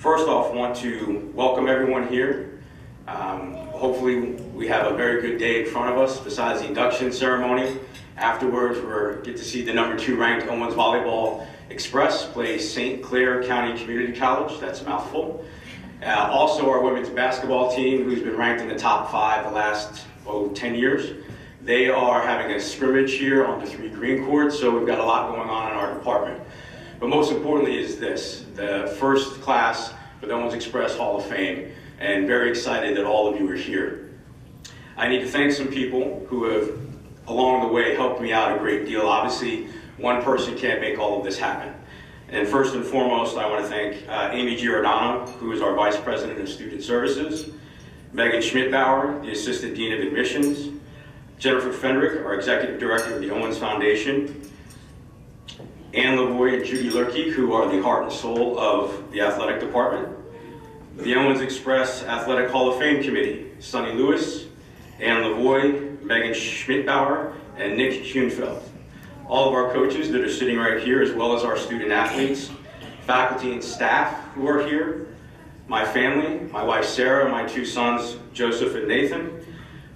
First off, I want to welcome everyone here. Hopefully we have a very good day in front of us besides the induction ceremony. Afterwards, we'll get to see the #2 ranked Owens Volleyball Express play St. Clair County Community College. That's a mouthful. Also our women's basketball team, who's been ranked in the top 5 the last 10 years. They are having a scrimmage here on the 3 green courts, so we've got a lot going on in our department. But most importantly is this, the first class for the Owens Express Hall of Fame, and very excited that all of you are here. I need to thank some people who have, along the way, helped me out a great deal. Obviously, one person can't make all of this happen. And first and foremost, I want to thank Amy Giordano, who is our Vice President of Student Services, Megan Schmidbauer, the Assistant Dean of Admissions, Jennifer Fendrick, our Executive Director of the Owens Foundation, Ann Lavoie and Judy Lurkey, who are the heart and soul of the athletic department, the Owens Express Athletic Hall of Fame Committee, Sonny Lewis, Ann Lavoie, Megan Schmidbauer, and Nick Schoenfeld. All of our coaches that are sitting right here, as well as our student athletes, faculty and staff who are here, my family, my wife Sarah, my 2 sons, Joseph and Nathan.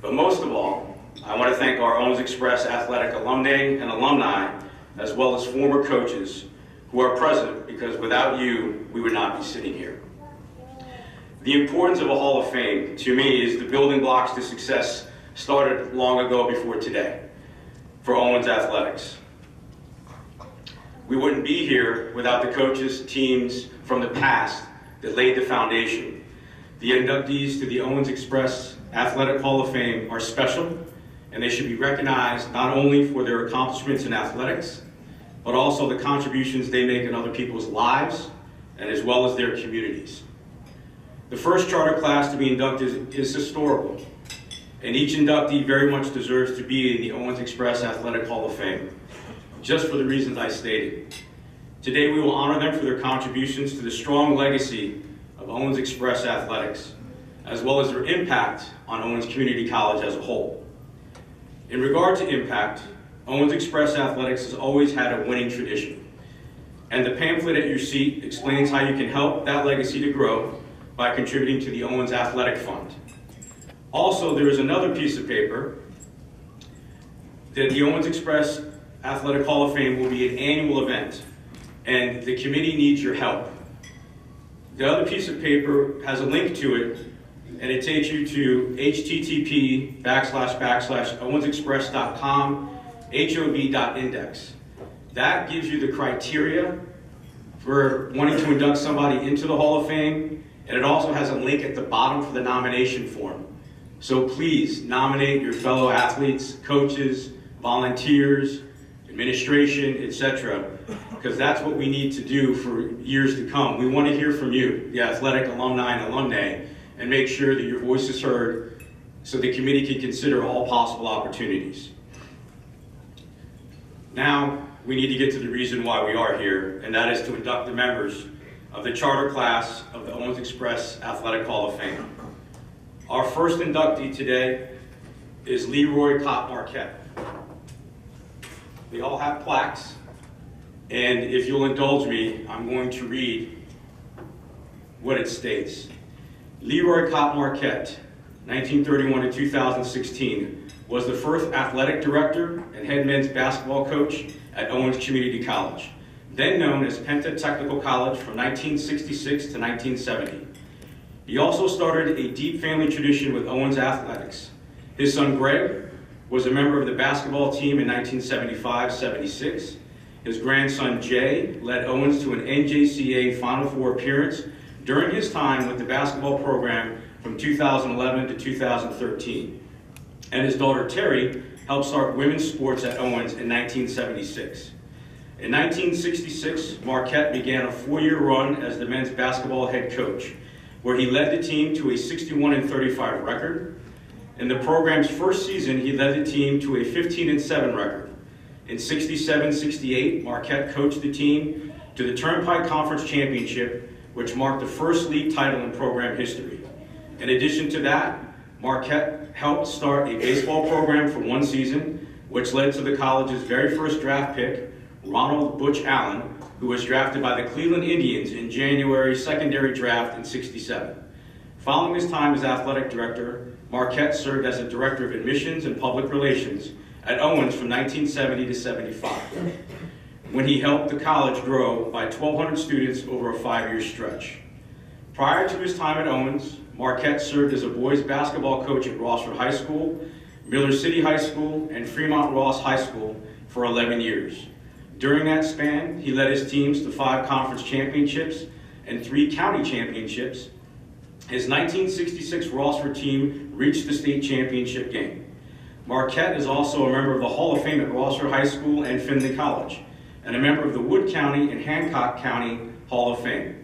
But most of all, I want to thank our Owens Express athletic alumni and alumni, as well as former coaches who are present, because without you, we would not be sitting here. The importance of a Hall of Fame, to me, is the building blocks to success started long ago before today for Owens Athletics. We wouldn't be here without the coaches, teams from the past that laid the foundation. The inductees to the Owens Express Athletic Hall of Fame are special, and they should be recognized not only for their accomplishments in athletics, but also the contributions they make in other people's lives, and as well as their communities. The first charter class to be inducted is historical, and each inductee very much deserves to be in the Owens Express Athletic Hall of Fame, just for the reasons I stated. Today we will honor them for their contributions to the strong legacy of Owens Express Athletics, as well as their impact on Owens Community College as a whole. In regard to impact, Owens Express Athletics has always had a winning tradition, and the pamphlet at your seat explains how you can help that legacy to grow by contributing to the Owens Athletic Fund. Also, there is another piece of paper that the Owens Express Athletic Hall of Fame will be an annual event, and the committee needs your help. The other piece of paper has a link to it, and it takes you to http://owensexpress.com HOV.index. That gives you the criteria for wanting to induct somebody into the Hall of Fame, and it also has a link at the bottom for the nomination form. So please nominate your fellow athletes, coaches, volunteers, administration, etc., because that's what we need to do for years to come. We want to hear from you, the athletic alumni and alumnae, and make sure that your voice is heard so the committee can consider all possible opportunities. Now, we need to get to the reason why we are here, and that is to induct the members of the charter class of the Owens Express Athletic Hall of Fame. Our first inductee today is Leroy Cott Marquette. They all have plaques, and if you'll indulge me, I'm going to read what it states. Leroy Cott Marquette, 1931 to 2016, was the first athletic director and head men's basketball coach at Owens Community College, then known as Penta Technical College from 1966 to 1970. He also started a deep family tradition with Owens Athletics. His son Greg was a member of the basketball team in 1975-76. His grandson Jay led Owens to an NJCAA Final Four appearance during his time with the basketball program from 2011 to 2013. And his daughter Terry helped start women's sports at Owens in 1976. In 1966, Marquette began a 4-year run as the men's basketball head coach, where he led the team to a 61-35 record. In the program's first season, he led the team to a 15-7 record. In 67-68, Marquette coached the team to the Turnpike Conference Championship, which marked the first league title in program history. In addition to that, Marquette helped start a baseball program for 1 season, which led to the college's very first draft pick, Ronald Butch Allen, who was drafted by the Cleveland Indians in January secondary draft in '67. Following his time as athletic director, Marquette served as a director of admissions and public relations at Owens from 1970 to '75, when he helped the college grow by 1,200 students over a 5-year stretch. Prior to his time at Owens, Marquette served as a boys basketball coach at Rossford High School, Miller City High School, and Fremont Ross High School for 11 years. During that span, he led his teams to 5 conference championships and 3 county championships. His 1966 Rossford team reached the state championship game. Marquette is also a member of the Hall of Fame at Rossford High School and Findlay College, and a member of the Wood County and Hancock County Hall of Fame.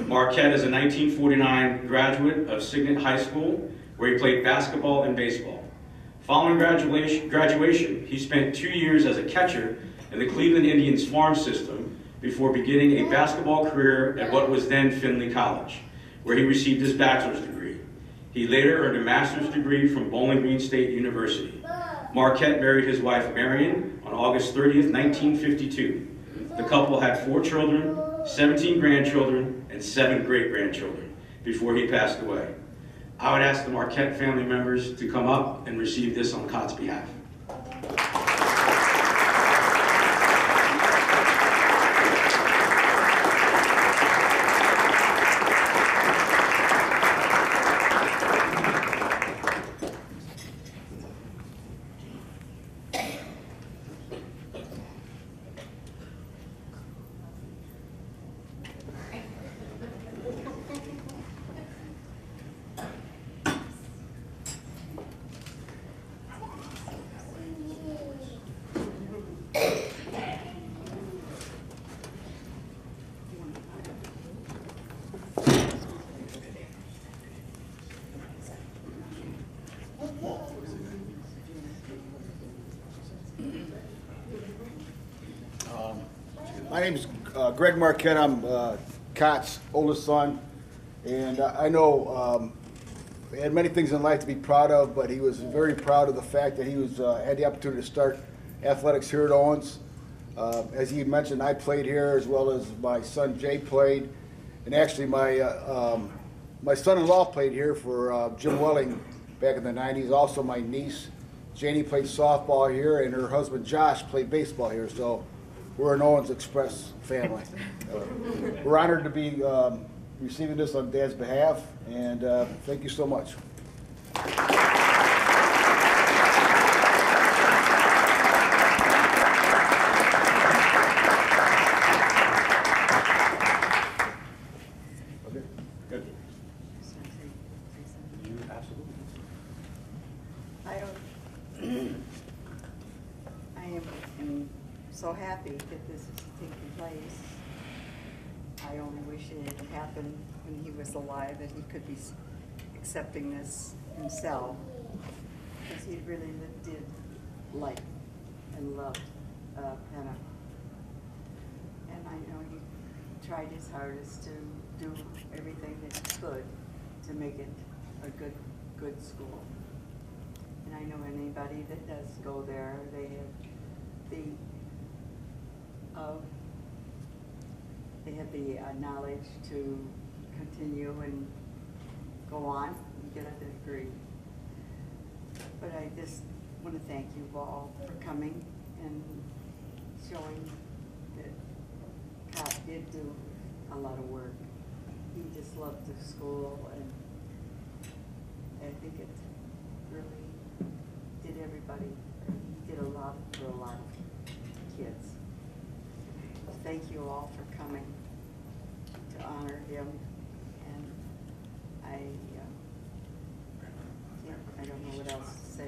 Marquette is a 1949 graduate of Signet High School, where he played basketball and baseball. Following graduation, he spent 2 years as a catcher in the Cleveland Indians farm system before beginning a basketball career at what was then Findlay College, where he received his bachelor's degree. He later earned a master's degree from Bowling Green State University. Marquette married his wife Marion on August 30th, 1952. The couple had 4 children, 17 grandchildren, and 7 great-grandchildren before he passed away. I would ask the Marquette family members to come up and receive this on Cott's behalf. My name is Greg Marquette. I'm Cott's oldest son, and I know he had many things in life to be proud of, but he was very proud of the fact that he was had the opportunity to start athletics here at Owens. As he mentioned, I played here as well as my son Jay played, and actually my son-in-law played here for Jim Welling back in the 90s. Also, my niece Janie played softball here, and her husband Josh played baseball here. So we're an Owens Express family. We're honored to be receiving this on Dad's behalf, and thank you so much. Okay, good. You absolutely. I am so happy that this is taking place. I only wish it had happened when he was alive, that he could be accepting this himself, because he really did like and loved Penna. And I know he tried his hardest to do everything that he could to make it a good school. And I know anybody that does go there, they have the knowledge to continue and go on and get a degree. But I just want to thank you all for coming and showing that Cott did do a lot of work. He just loved the school, and I think it really did everybody. He did a lot for a lot of kids. Thank you all for coming to honor him, and I don't know what else to say.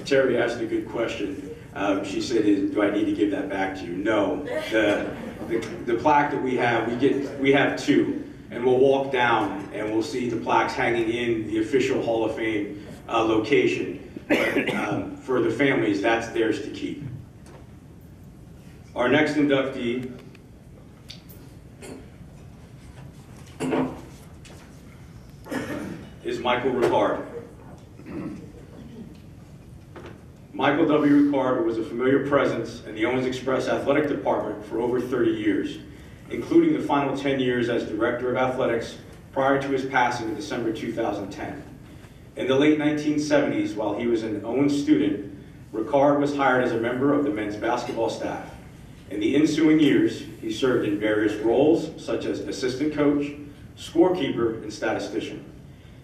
Terry asked a good question. She said, "Do I need to give that back to you?" No. The plaque that we have 2. and we'll walk down and we'll see the plaques hanging in the official Hall of Fame location. But for the families, that's theirs to keep. Our next inductee is Michael Ricard. Michael W. Ricard was a familiar presence in the Owens Express Athletic Department for over 30 years, including the final 10 years as Director of Athletics prior to his passing in December 2010. In the late 1970s, while he was an Owens student, Ricard was hired as a member of the men's basketball staff. In the ensuing years, he served in various roles such as assistant coach, scorekeeper, and statistician.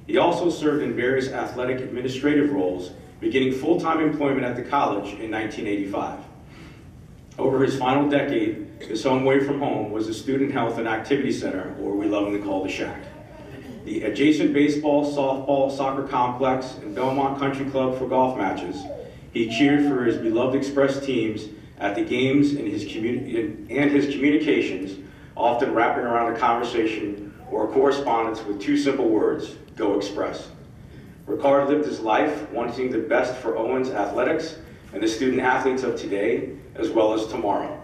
He also served in various athletic administrative roles, beginning full-time employment at the college in 1985. Over his final decade, his home away from home was the Student Health and Activity Center, or we lovingly call the Shack. The adjacent baseball, softball, soccer complex, and Belmont Country Club for golf matches. He cheered for his beloved Express teams at the games and his communications, often wrapping around a conversation or a correspondence with two simple words: go Express. Ricard lived his life wanting the best for Owens athletics and the student athletes of today, as well as tomorrow.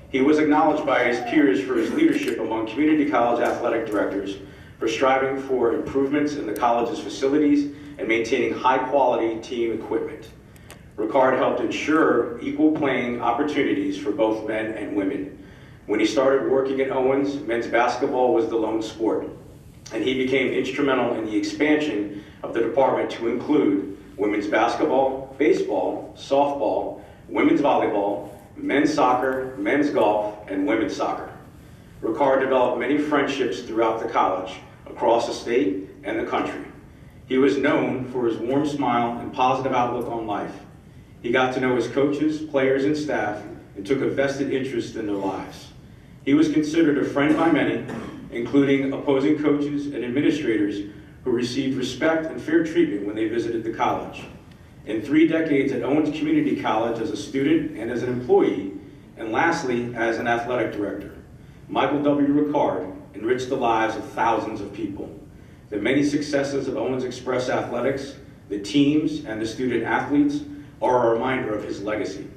He was acknowledged by his peers for his leadership among community college athletic directors, for striving for improvements in the college's facilities and maintaining high-quality team equipment. Ricard helped ensure equal playing opportunities for both men and women. When he started working at Owens, men's basketball was the lone sport, and he became instrumental in the expansion of the department to include women's basketball, baseball, softball, women's volleyball, men's soccer, men's golf, and women's soccer. Ricard developed many friendships throughout the college, across the state and the country. He was known for his warm smile and positive outlook on life. He got to know his coaches, players, and staff, and took a vested interest in their lives. He was considered a friend by many, including opposing coaches and administrators who received respect and fair treatment when they visited the college. In 3 decades at Owens Community College as a student and as an employee, and lastly, as an athletic director, Michael W. Ricard enriched the lives of thousands of people. The many successes of Owens Express Athletics, the teams, and the student athletes are a reminder of his legacy.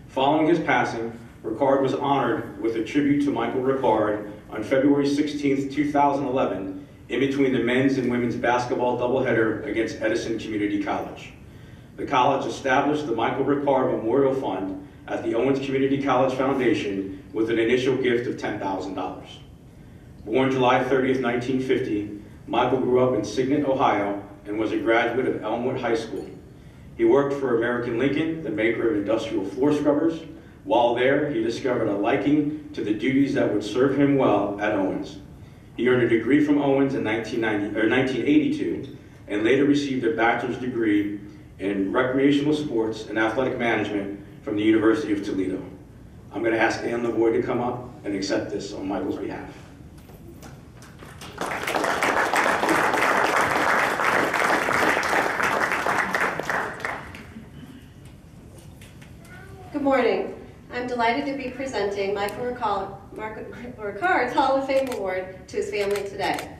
Following his passing, Ricard was honored with a tribute to Michael Ricard on February 16, 2011, in between the men's and women's basketball doubleheader against Edison Community College. The college established the Michael Ricard Memorial Fund at the Owens Community College Foundation with an initial gift of $10,000. Born July 30, 1950, Michael grew up in Signet, Ohio, and was a graduate of Elmwood High School. He worked for American Lincoln, the maker of industrial floor scrubbers. While there, he discovered a liking to the duties that would serve him well at Owens. He earned a degree from Owens in 1982, and later received a bachelor's degree in recreational sports and athletic management from the University of Toledo. I'm going to ask Ann Lavoie to come up and accept this on Michael's behalf. Good morning. I'm delighted to be presenting Michael Ricard's Hall of Fame Award to his family today.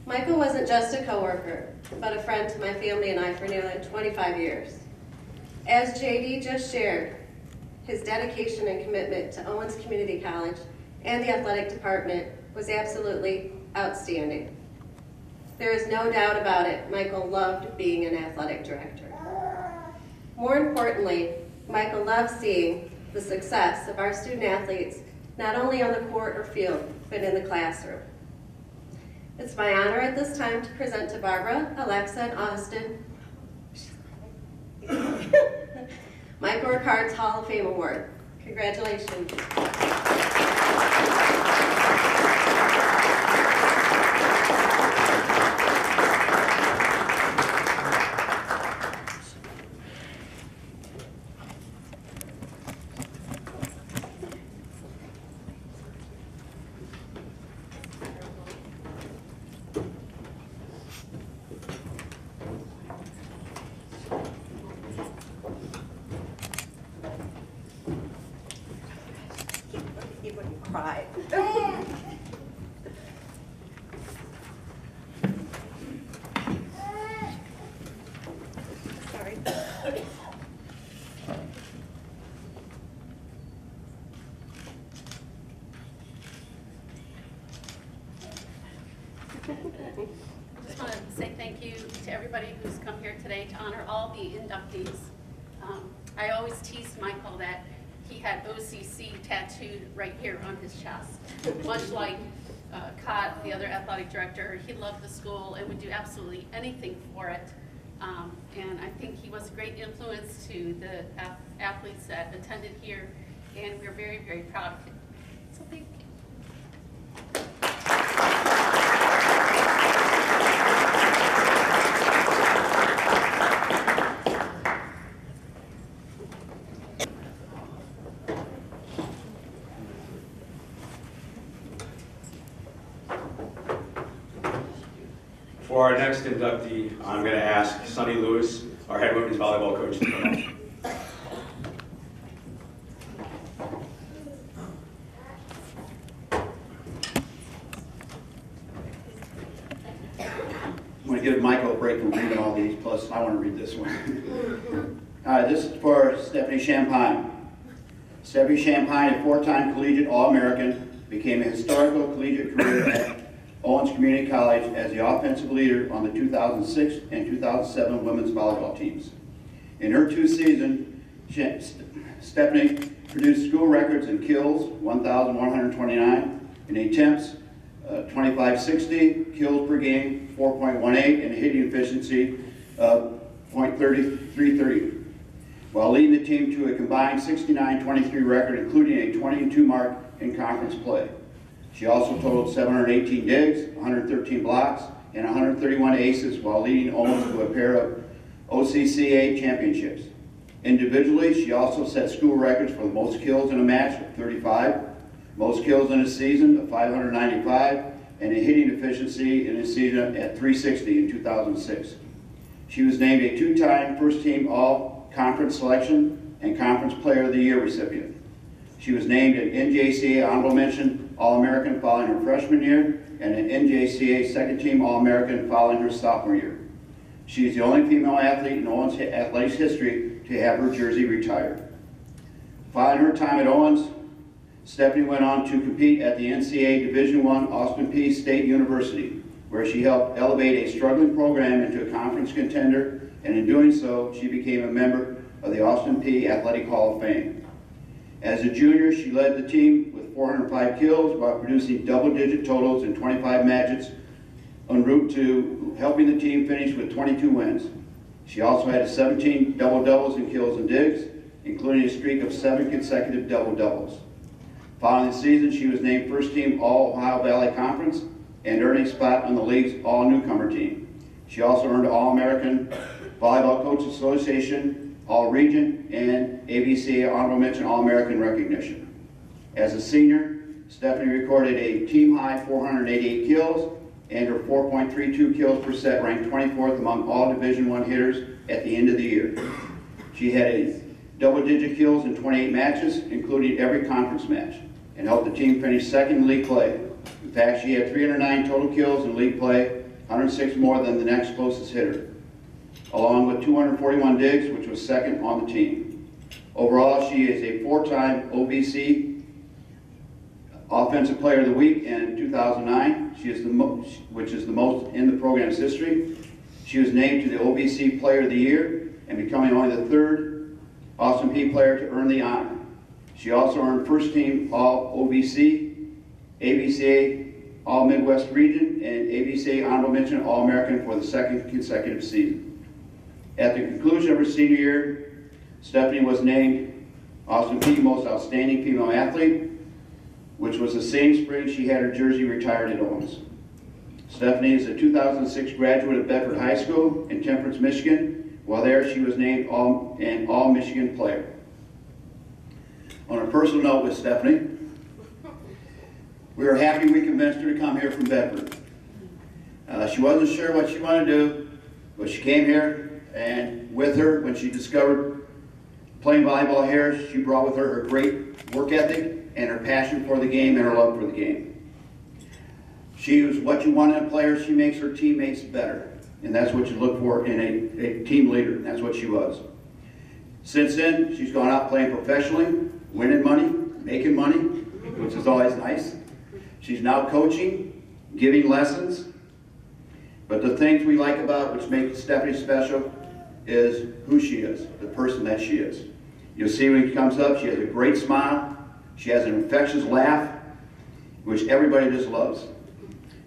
Michael wasn't just a coworker, but a friend to my family and I for nearly 25 years. As JD just shared, his dedication and commitment to Owens Community College and the athletic department was absolutely outstanding. There is no doubt about it, Michael loved being an athletic director. More importantly, Michael loved seeing the success of our student athletes, not only on the court or field, but in the classroom. It's my honor at this time to present to Barbara, Alexa, and Austin Michael Ricard's Hall of Fame Award. Congratulations. He wouldn't cry. to everybody who's come here today to honor all the inductees. I always teased Michael that he had OCC tattooed right here on his chest. Much like Cott, the other athletic director, he loved the school and would do absolutely anything for it. And I think he was a great influence to the athletes that attended here, and we're very, very proud of him. So thank you. For our next inductee, I'm going to ask Sunny Lewis, our head women's volleyball coach, to come up. I'm going to give Michael a break from reading all these, plus I want to read this one. This is for Stephanie Champagne. Stephanie Champagne, a four-time collegiate All-American, became a historical collegiate career at Owens Community College as the offensive leader on the 2006 and 2007 women's volleyball teams. In her 2 seasons, Stephanie produced school records in kills, 1,129, in attempts, 2560, kills per game, 4.18, and hitting efficiency of .3330, while leading the team to a combined 69-23 record, including a 22 mark in conference play. She also totaled 718 digs, 113 blocks, and 131 aces, while leading Owens to a pair of OCCA championships. Individually, she also set school records for the most kills in a match of 35, most kills in a season of 595, and a hitting efficiency in a season at 360 in 2006. She was named a 2-time first-team All-Conference Selection and Conference Player of the Year recipient. She was named an NJCA Honorable Mention All-American following her freshman year and an NJCA Second-Team All-American following her sophomore year. She is the only female athlete in Owens athletics history to have her jersey retired. Following her time at Owens, Stephanie went on to compete at the NCAA Division I Austin Peay State University, where she helped elevate a struggling program into a conference contender, and in doing so, she became a member of the Austin Peay Athletic Hall of Fame. As a junior, she led the team with 405 kills while producing double-digit totals in 25 matches, en route to helping the team finish with 22 wins. She also had 17 double-doubles in kills and digs, including a streak of 7 consecutive double-doubles. Following the season, she was named first-team All-Ohio Valley Conference and earned a spot on the league's all-newcomer team. She also earned All-American Volleyball Coaches Association, All-Region, and AVCC Honorable Mention All-American recognition. As a senior, Stephanie recorded a team-high 488 kills, and her 4.32 kills per set ranked 24th among all Division I hitters at the end of the year. She had a double-digit kills in 28 matches, including every conference match, and helped the team finish second in league play. In fact, she had 309 total kills in league play, 106 more than the next closest hitter, along with 241 digs, which was second on the team. Overall, she is a 4-time OVC Offensive Player of the Week, and in 2009, she is which is the most in the program's history. She was named to the OVC Player of the Year and becoming only the 3rd Austin Peay player to earn the honor. She also earned first team All-OVC, AVCA All-Midwest Region, and AVCA Honorable Mention All-American for the 2nd consecutive season. At the conclusion of her senior year, Stephanie was named Austin Peay Most Outstanding Female Athlete, which was the same spring she had her jersey retired at Owens. Stephanie is a 2006 graduate of Bedford High School in Temperance, Michigan. While there, she was named an All-Michigan player. On a personal note with Stephanie, we are happy we convinced her to come here from Bedford. She wasn't sure what she wanted to do, but she came here, and with her, when she discovered playing volleyball here, she brought with her her great work ethic and her passion for the game and her love for the game. She is what you want in a player. She makes her teammates better, and that's what you look for in a team leader, and that's what she was. Since then, she's gone out playing professionally, winning money, making money, which is always nice. She's now coaching, giving lessons, But the things we like about which make Stephanie special is who she is, the person that she is. You'll see when she comes up, she has a great smile. She has an infectious laugh, which everybody just loves.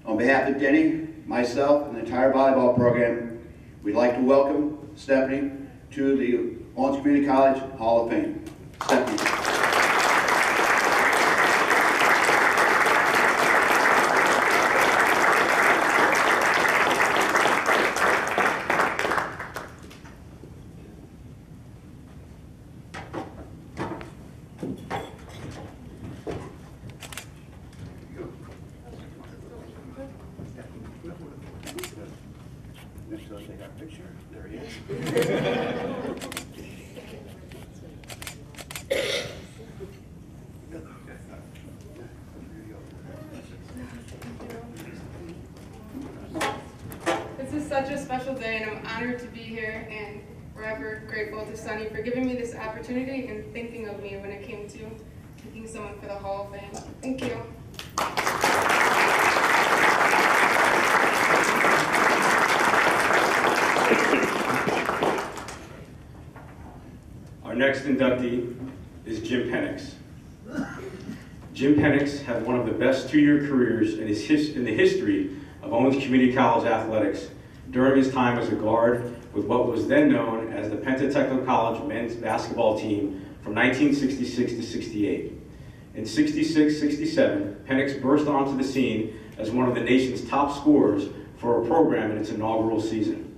On behalf of Denny, myself, and the entire volleyball program, we'd like to welcome Stephanie to the Owens Community College Hall of Fame. Stephanie. Take our picture. There he is. This is such a special day, and I'm honored to be here, and forever grateful to Sonny for giving me this opportunity and thinking of me when it came to picking someone for the Hall of Fame. Thank you. Our next inductee is Jim Penix. Jim Penix had one of the best two-year careers in the history of Owens Community College athletics during his time as a guard with what was then known as the Pentatechnical College men's basketball team from 1966 to 68. In 66-67, Penix burst onto the scene as one of the nation's top scorers for a program in its inaugural season.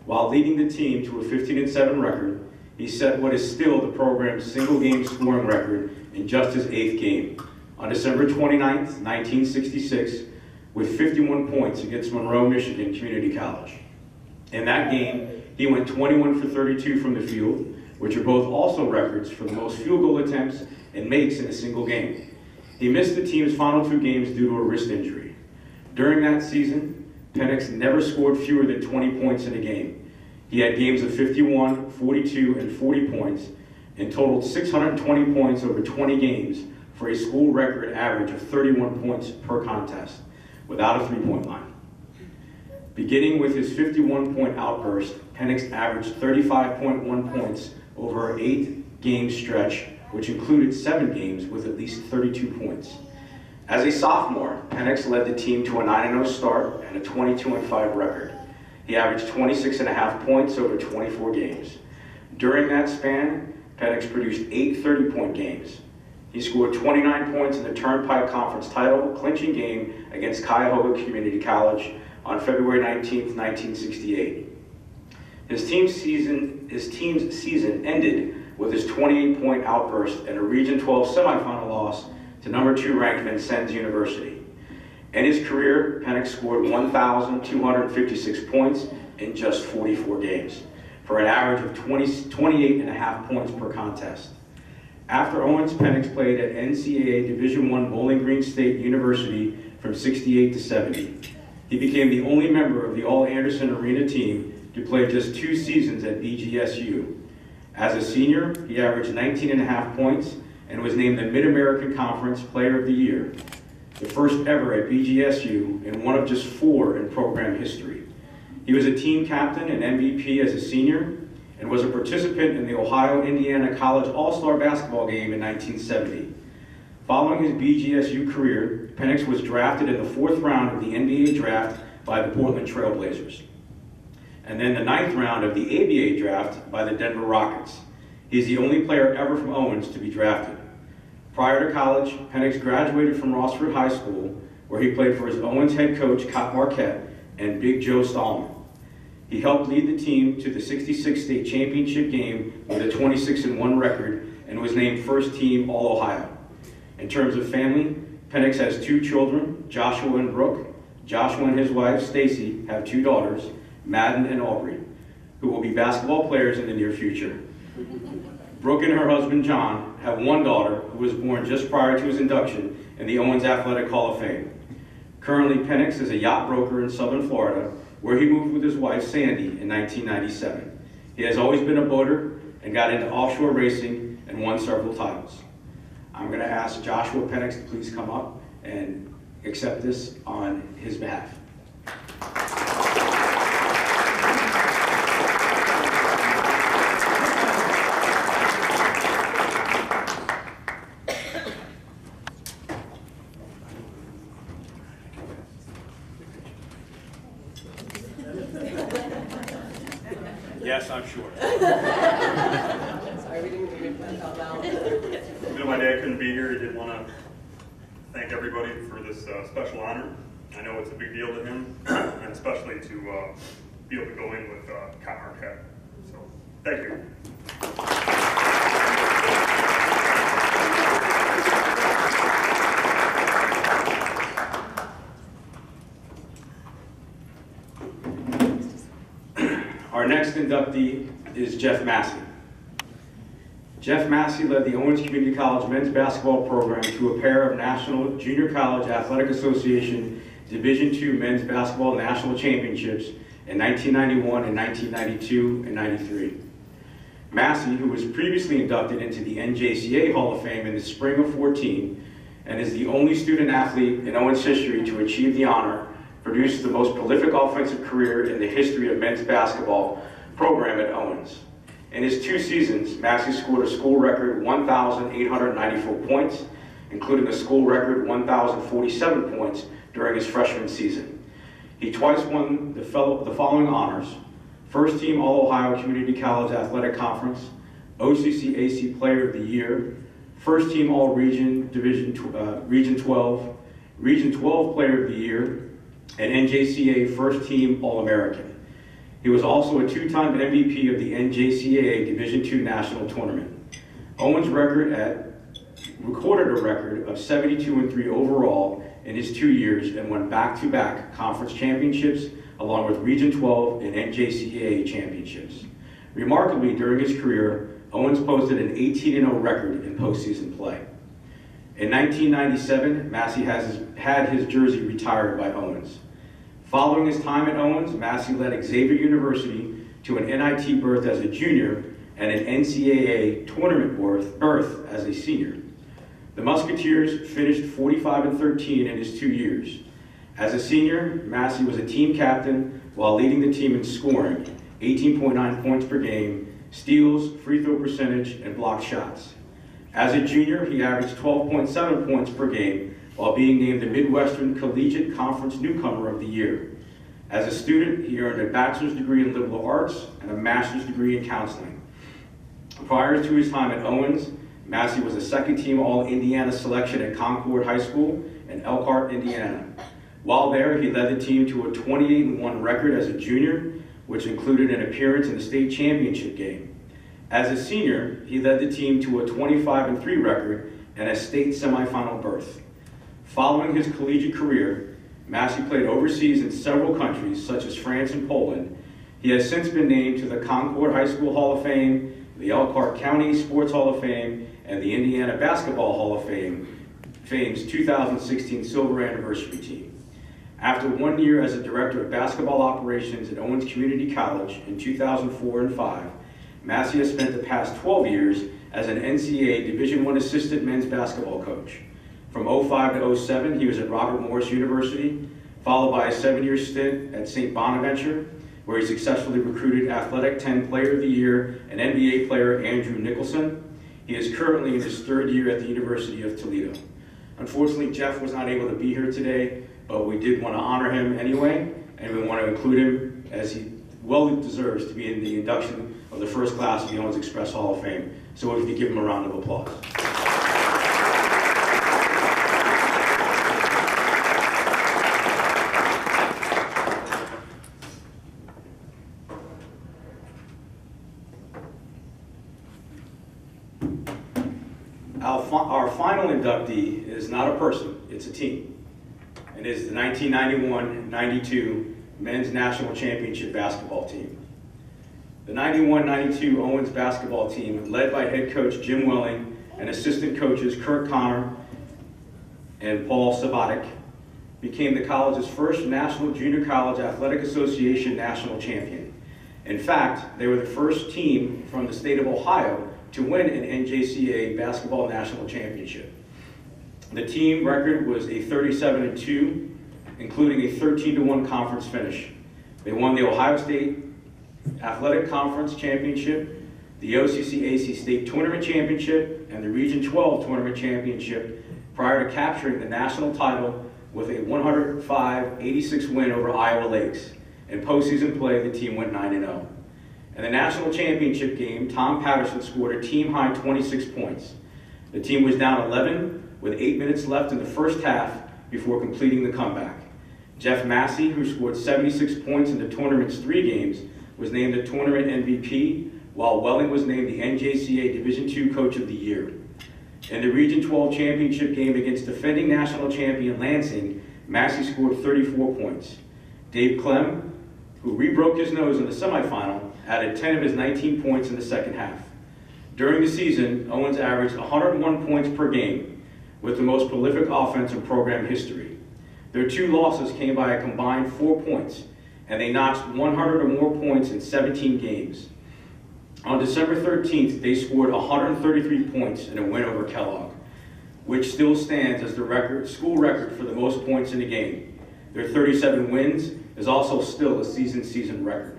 While leading the team to a 15-7 record, he set what is still the program's single-game scoring record in just his 8th game. On December 29, 1966, with 51 points against Monroe, Michigan Community College. In that game, he went 21 for 32 from the field, which are both also records for the most field goal attempts and makes in a single game. He missed the team's final 2 games due to a wrist injury. During that season, Penix never scored fewer than 20 points in a game. He had games of 51, 42, and 40 points, and totaled 620 points over 20 games for a school record average of 31 points per contest, without a three-point line. Beginning with his 51-point outburst, Penix averaged 35.1 points over an 8-game stretch, which included 7 games with at least 32 points. As a sophomore, Penix led the team to a 9-0 start and a 22-5 record. He averaged 26.5 points over 24 games. During that span, Penix produced 8 30-point games. He scored 29 points in the Turnpike Conference title clinching game against Cuyahoga Community College on February 19, 1968. His team's season ended with his 28-point outburst and a Region 12 semifinal loss to number 2 ranked Vincennes University. In his career, Penix scored 1,256 points in just 44 games, for an average of 28.5 points per contest. After Owens, Penix played at NCAA Division I Bowling Green State University from 68 to 70. He became the only member of the All-Anderson Arena team to play just 2 seasons at BGSU. As a senior, he averaged 19.5 points and was named the Mid-American Conference Player of the Year, the first ever at BGSU and one of just 4 in program history. He was a team captain and MVP as a senior and was a participant in the Ohio-Indiana College All-Star Basketball game in 1970. Following his BGSU career, Penix was drafted in the 4th round of the NBA draft by the Portland Trail Blazers, and then the 9th round of the ABA draft by the Denver Rockets. He is the only player ever from Owens to be drafted. Prior to college, Penix graduated from Rossford High School, where he played for his Owens head coach, Cot Marquette, and Big Joe Stallman. He helped lead the team to the 66 state championship game with a 26-1 record and was named first team All-Ohio. In terms of family, Penix has 2 children, Joshua and Brooke. Joshua and his wife, Stacy, have 2 daughters, Madden and Aubrey, who will be basketball players in the near future. Brooke and her husband, John, have 1 daughter who was born just prior to his induction in the Owens Athletic Hall of Fame. Currently, Penix is a yacht broker in Southern Florida, where he moved with his wife, Sandy, in 1997. He has always been a boater and got into offshore racing and won several titles. I'm going to ask Joshua Penix to please come up and accept this on his behalf. Yes, I'm sure. Sorry, we didn't even make that out loud. You know, my dad couldn't be here. He did want to thank everybody for this special honor. I know it's a big deal to him, and especially to be able to go in with Marquette. So, thank you. Our next inductee is Jeff Massey. Jeff Massey led the Owens Community College men's basketball program to a pair of National Junior College Athletic Association Division II men's basketball national championships in 1991 and 1992 and 93. Massey, who was previously inducted into the NJCA Hall of Fame in the spring of 14 and is the only student athlete in Owens history to achieve the honor, produced the most prolific offensive career in the history of men's basketball program at Owens. In his 2 seasons, Massey scored a school record 1,894 points, including a school record 1,047 points during his freshman season. He twice won the following honors: First Team All-Ohio Community College Athletic Conference, OCC/AC Player of the Year, First Team All-Region Region 12, Region 12 Player of the Year, and NJCA First Team All-American. He was also a 2-time MVP of the NJCAA Division II National Tournament. Owens recorded a record of 72-3 overall in his 2 years and won back-to-back conference championships along with Region 12 and NJCAA championships. Remarkably, during his career, Owens posted an 18-0 record in postseason play. In 1997, Massey had his jersey retired by Owens. Following his time at Owens, Massey led Xavier University to an NIT berth as a junior and an NCAA tournament berth as a senior. The Musketeers finished 45-13 in his 2 years. As a senior, Massey was a team captain while leading the team in scoring, 18.9 points per game, steals, free throw percentage, and blocked shots. As a junior, he averaged 12.7 points per game while being named the Midwestern Collegiate Conference Newcomer of the Year. As a student, he earned a bachelor's degree in liberal arts and a master's degree in counseling. Prior to his time at Owens, Massey was a second-team All-Indiana selection at Concord High School in Elkhart, Indiana. While there, he led the team to a 28-1 record as a junior, which included an appearance in the state championship game. As a senior, he led the team to a 25-3 record and a state semifinal berth. Following his collegiate career, Massey played overseas in several countries, such as France and Poland. He has since been named to the Concord High School Hall of Fame, the Elkhart County Sports Hall of Fame, and the Indiana Basketball Hall of Fame's 2016 Silver Anniversary team. After 1 year as a director of basketball operations at Owens Community College in 2004 and 5, Massey has spent the past 12 years as an NCAA Division I assistant men's basketball coach. From 05 to 07, he was at Robert Morris University, followed by a 7-year stint at St. Bonaventure, where he successfully recruited Athletic 10 Player of the Year and NBA player Andrew Nicholson. He is currently in his 3rd year at the University of Toledo. Unfortunately, Jeff was not able to be here today, but we did want to honor him anyway, and we want to include him as he well deserves to be in the induction of the first class of the Owens Express Hall of Fame. So if you could give him a round of applause. Our final inductee is not a person, it's a team. It is the 1991-92 Men's National Championship basketball team. The 91-92 Owens basketball team, led by head coach Jim Welling and assistant coaches Kurt Connor and Paul Sabatic, became the college's first National Junior College Athletic Association national champion. In fact, they were the first team from the state of Ohio to win an NJCAA basketball national championship. The team record was a 37-2, including a 13-1 conference finish. They won the Ohio State Athletic Conference Championship, the OCC/AC State Tournament Championship, and the Region 12 Tournament Championship prior to capturing the national title with a 105-86 win over Iowa Lakes. In postseason play, the team went 9-0. In the national championship game, Tom Patterson scored a team-high 26 points. The team was down 11 with 8 minutes left in the first half before completing the comeback. Jeff Massey, who scored 76 points in the tournament's 3 games, was named the tournament MVP, while Welling was named the NJCA Division II Coach of the Year. In the Region 12 championship game against defending national champion Lansing, Massey scored 34 points. Dave Clem, who rebroke his nose in the semifinal, added 10 of his 19 points in the second half. During the season, Owens averaged 101 points per game, with the most prolific offense in program history. Their 2 losses came by a combined 4 points, and they notched 100 or more points in 17 games. On December 13th, they scored 133 points in a win over Kellogg, which still stands as the school record for the most points in a game. Their 37 wins is also still a season record.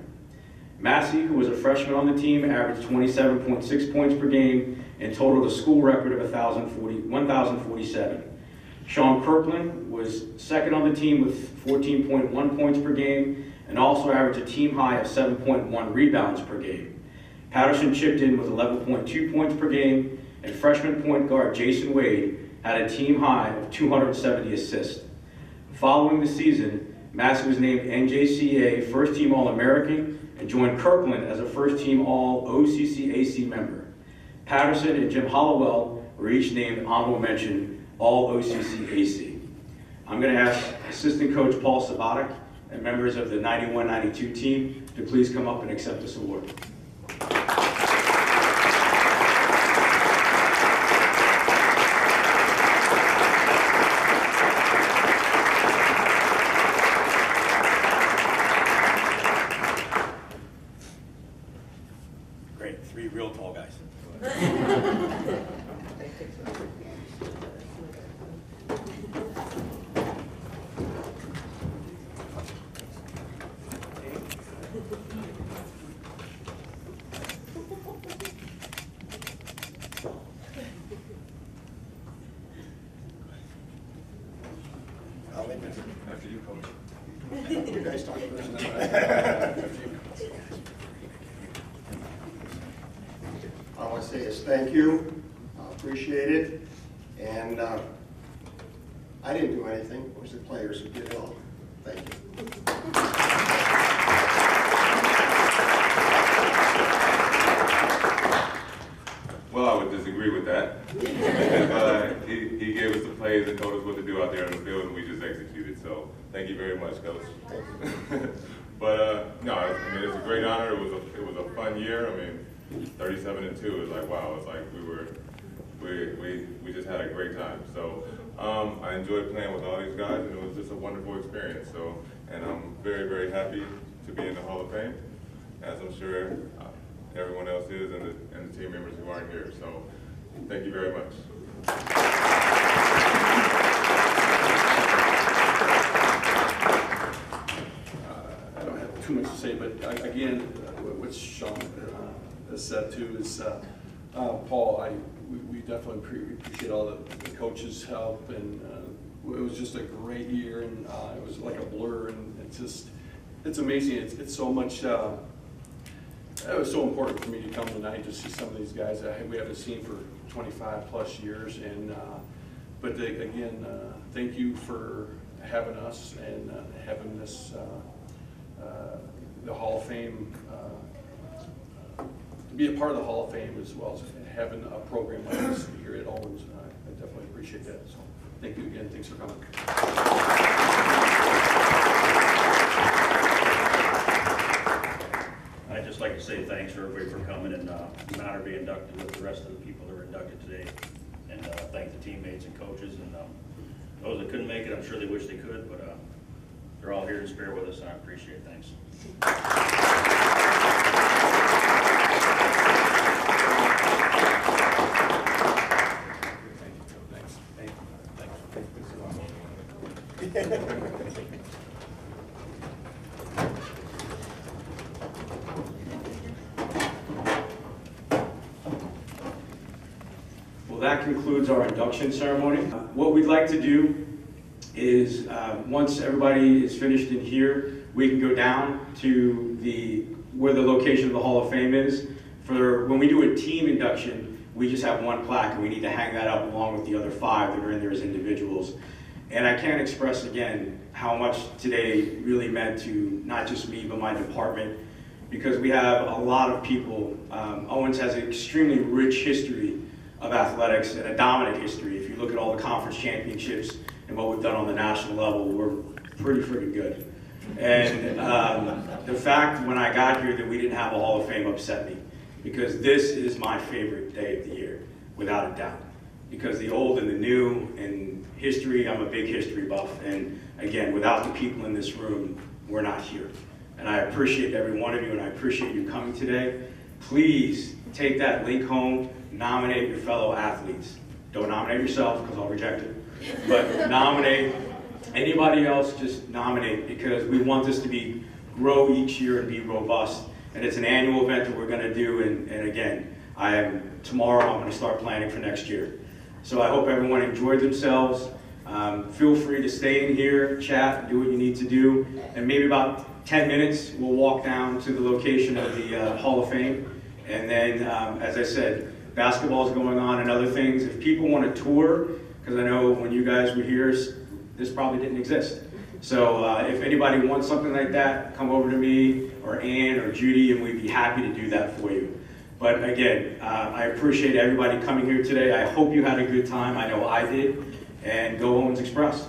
Massey, who was a freshman on the team, averaged 27.6 points per game and totaled a school record of 1,047. Sean Kirkland was second on the team with 14.1 points per game and also averaged a team high of 7.1 rebounds per game. Patterson chipped in with 11.2 points per game, and freshman point guard Jason Wade had a team high of 270 assists. Following the season, Massey was named NJCA First Team All-American and joined Kirkland as a First Team All-OCCAC member. Patterson and Jim Hollowell were each named honorable mention All-OCCAC. I'm going to ask assistant coach Paul Sabatic and members of the 91-92 team to please come up and accept this award. Great, 3 real tall guys. After you, coach. You guys talk first. All I want to say is thank you. I appreciate it. And I didn't do anything. It was the players who did it all. Thank you. Well, I would disagree with that. He gave us the plays and told us what to do out there in the field, and we just executed. So thank you very much, Coach. But no, I mean, it's a great honor. It was a fun year. I mean, 37-2 is like, wow. It's like we just had a great time. So I enjoyed playing with all these guys, and it was just a wonderful experience. So, and I'm very, very happy to be in the Hall of Fame, as I'm sure everyone else is, and the team members who aren't here. So thank you very much. I don't have too much to say, but again, what Sean has said too is, Paul, we definitely appreciate all the coaches' help, and it was just a great year, and it was like a blur, and it's amazing. It's so much. It was so important for me to come tonight to see some of these guys that we haven't seen for 25 plus years, and but again, thank you for having us and having this the Hall of Fame, to be a part of the Hall of Fame, as well as having a program like this here at Owens. I definitely appreciate that. So thank you again. Thanks for coming. I'd just like to say thanks for everybody for coming, and it's an honor to be inducted with the rest of the people that were inducted today. And thank the teammates and coaches, and those that couldn't make it, I'm sure they wish they could, but they're all here in spirit with us, and I appreciate it. Thanks. Well, that concludes our induction ceremony. What we'd like to do is, once everybody is finished in here, we can go down to the where the location of the Hall of Fame is. For when we do a team induction, we just have one plaque, and we need to hang that up along with the other 5 that are in there as individuals. And I can't express again how much today really meant to not just me, but my department, because we have a lot of people. Owens has an extremely rich history of athletics and a dominant history. If you look at all the conference championships and what we've done on the national level, we're pretty freaking good. And the fact when I got here that we didn't have a Hall of Fame upset me, because this is my favorite day of the year, without a doubt. Because the old and the new and history, I'm a big history buff. And again, without the people in this room, we're not here. And I appreciate every one of you, and I appreciate you coming today. Please take that link home, nominate your fellow athletes. Don't nominate yourself, because I'll reject it. But nominate anybody else, just nominate, because we want this to grow each year and be robust. And it's an annual event that we're going to do. And again, tomorrow I'm going to start planning for next year. So I hope everyone enjoyed themselves. Feel free to stay in here, chat, do what you need to do. And maybe about 10 minutes, we'll walk down to the location of the Hall of Fame. And then, as I said, basketball is going on and other things. If people want to tour, because I know when you guys were here, this probably didn't exist. So if anybody wants something like that, come over to me or Ann or Judy, and we'd be happy to do that for you. But again, I appreciate everybody coming here today. I hope you had a good time. I know I did. And go Owens Express.